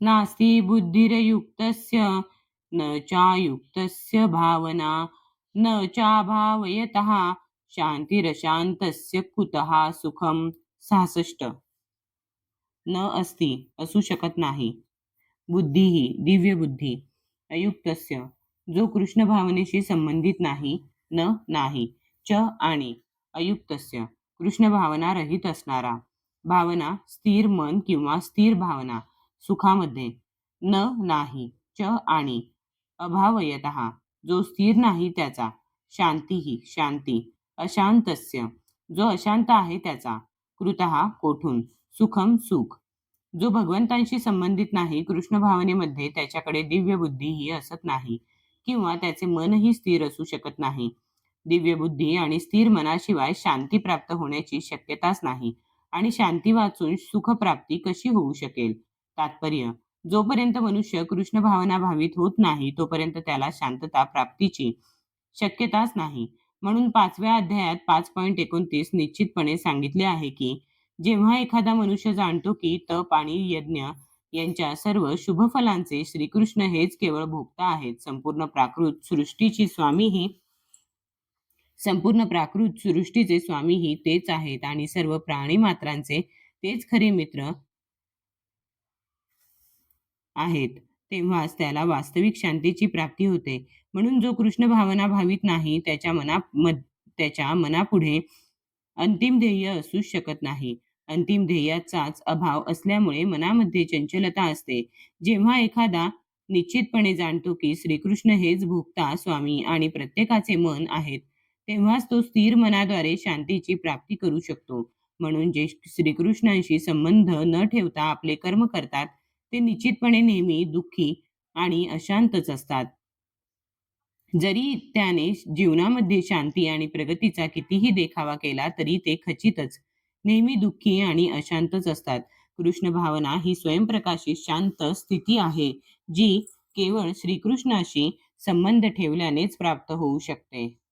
नास्ति बुद्धिर्युक्तस्य न चायुक्तस्य भावना न चाभावयतः शांतिरशांतस्य कुतः सुखम. 66. न अस्ति असू शकत नाही. बुद्धी दिव्य बुद्धी. अयुक्तस्य जो कृष्ण भावनेशी संबंधित नाही. न नाही. च आणि अयुक्तस्य कृष्ण भावना रहित असणारा. भावना स्थिर मन किंवा स्थिर भावना सुखामध्ये. न नाही. च आणि अभावयतः जो स्थिर नाही त्याचा. शांती शांती. अशांतस्य जो अशांत आहे त्याचा. कृतः कोठून. सुखम सुख. जो भगवंतांशी संबंधित नाही कृष्ण भावनेमध्ये त्याच्याकडे दिव्य बुद्धीही असत नाही किंवा त्याचे मनही स्थिर असू शकत नाही. दिव्य बुद्धी आणि स्थिर मनाशिवाय शांती प्राप्त होण्याची शक्यताच नाही आणि शांती वाचून सुखप्राप्ती कशी होऊ शकेल. तात्पर्य जोपर्यंत मनुष्य कृष्ण भावना भावित होत नाही तोपर्यंत त्याला शांतता प्राप्तीची शक्यताच नाही. म्हणून 5व्या अध्यायात 5.29 निश्चितपणे सांगितले आहे की जेव्हा एखादा मनुष्य जाणतो की तप आणि यज्ञ यांच्या सर्व शुभफलांचे श्रीकृष्ण हेच केवळ भोक्ता आहेत, संपूर्ण प्राकृत सृष्टीचे स्वामीही तेच आहेत आणि सर्व प्राणी मात्रांचे तेच खरे मित्र आहेत, तेव्हाच त्याला वास्तविक शांतीची प्राप्ती होते. म्हणून जो कृष्ण भावना भावित नाही त्याच्या मनापुढे अंतिम ध्येय असूच शकत नाही. अंतिम ध्येयाचाच अभाव असल्यामुळे मनामध्ये चंचलता असते. जेव्हा एखादा निश्चितपणे जाणतो की श्रीकृष्ण हेच भोक्ता स्वामी आणि प्रत्येकाचे मन आहेत, तेव्हाच तो स्थिर मनाद्वारे शांतीची प्राप्ती करू शकतो. म्हणून जे श्रीकृष्णांशी संबंध न ठेवता आपले कर्म करतात ते निश्चितपणे नेहमी दुःखी आणि अशांतच असतात. जरी त्याने जीवनामध्ये शांती आणि प्रगतीचा कितीही देखावा केला तरी ते खचितच नेहमी दुःखी आणि अशांतच असतात. कृष्ण भावना ही स्वयंप्रकाशित शांत स्थिती आहे जी केवळ श्रीकृष्णाशी संबंध ठेवल्यानेच प्राप्त होऊ शकते.